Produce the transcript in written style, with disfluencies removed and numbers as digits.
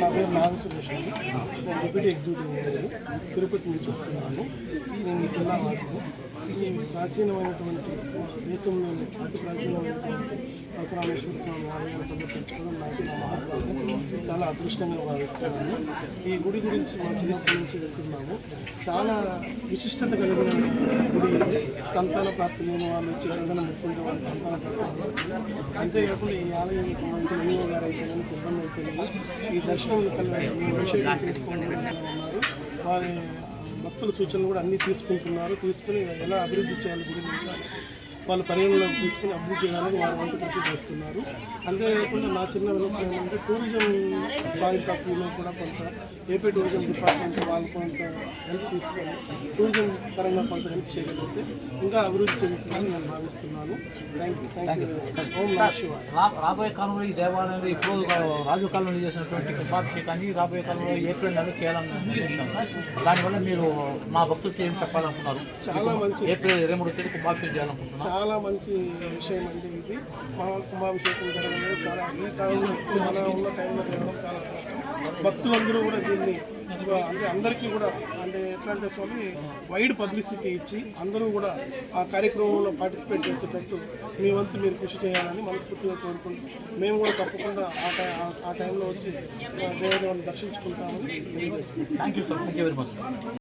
నా పేరు నాగ సురేష్ అండి. నేను డిప్యూటీ ఎగ్జిక్యూటివ్ ఇంజనీర్ తిరుపతి నుంచి వస్తున్నాను. నేను జిల్లా వాసిని. ఈ ప్రాచీనమైనటువంటి దేశంలోని అతి ప్రాచీనమైనటువంటి పరశురామేశ్వర స్వామి ఆలయాన్ని సందర్శించుకోవడం నాకు నా మహాత్మ చాలా అదృష్టంగా భావిస్తున్నాను. ఈ గుడి గురించి మా చిన్నప్పటి నుంచి వెళ్తున్నాము. చాలా విశిష్టత కలిగిన గుడి. సంతాన ప్రాప్తి లేని వాళ్ళు వచ్చి ఏదైనా ముఖ్యంగా వాళ్ళు సంతాన ప్రాప్తి. అంతేకాకుండా ఈ ఆలయం ఈఓ గారు అయితే కానీ సిబ్బంది అయితే ఈ దర్శనం అభిషేకం చేసుకోవడం ఉన్నారు. వారి భక్తుల సూచనలు కూడా అన్నీ తీసుకుని ఎలా అభివృద్ధి చేయాలి గుడి వాళ్ళ పరిగణలోకి తీసుకుని అభివృద్ధి చేయడానికి వారి వంతు కృషి చేస్తున్నారు. అంతేకాకుండా నా చిన్న వినపం ఏంటంటే టూరిజం పాయింట్ ఆఫ్ వ్యూలో కూడా కొంత ఏపీ టూరిజం డిపార్ట్మెంట్ వాళ్ళు కొంత హెల్ప్ తీసుకొని టూరిజం పరంగా కొంత హెల్ప్ చేయగలిగితే ఇంకా అభివృద్ధి చెందుతుందని నేను భావిస్తున్నాను. Thank you. ఓం నమః శివాయ. రాబోయే కాలంలో ఈ దేవాలయంలో ఇప్పుడు రాజు కాలంలో చేసినటువంటి కుంభాభిషేకాన్ని రాబోయే కాలంలో ఏప్రిల్ నెలలో చేయాలనుకుంటున్నాను. దానివల్ల మీరు మా భక్తులకి ఏం చెప్పాలనుకున్నారు? చాలా మంచి ఏప్రిల్ 23 తేదీ కుంభాభిషేకం చేయాలనుకుంటున్నాను. చాలా మంచి విషయం అండి ఇది. కుంభాభిషేకం జరగడం చాలా ఈ కాలంలో మన ఉన్న టైంలో జరగడం చాలా కష్టం. భక్తులందరూ కూడా దీన్ని అంటే అందరికీ కూడా అంటే ఎట్లా అంటే స్వామి వైడ్ పబ్లిసిటీ ఇచ్చి అందరూ కూడా ఆ కార్యక్రమంలో పార్టిసిపేట్ చేసేటట్టు మీ వంతు మీరు కృషి చేయాలని మనస్ఫూర్తిగా కోరుకుంటూ మేము కూడా తప్పకుండా ఆ టైంలో వచ్చి దేవదేవుని దర్శించుకుంటామని తెలియజేసుకుంటాం. Thank you sir. Thank you very much.